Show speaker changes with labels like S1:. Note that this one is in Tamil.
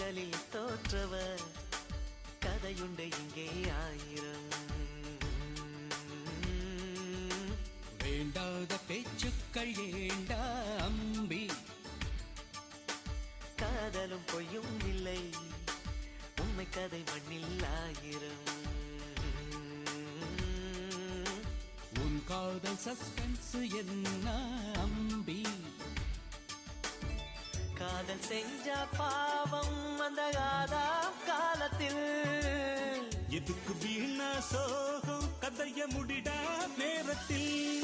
S1: காதலில் தோற்றவர் கதையுண்டு இங்கே ஆயிரம்.
S2: வேண்டாத பேச்சுக்கள் ஏண்டா அம்பி,
S1: காதலும் பொய்யும் இல்லை, உண்மை கதை மண்ணில் ஆயிரம்.
S2: உன் காதல் சஸ்பென்ஸ் என்ன அம்பி,
S1: காதல் செஞ்ச பாவம் அந்த காலத்தில்.
S3: எதுக்கு வீணா சோகம் கதைய முடிடா நேரத்தில்.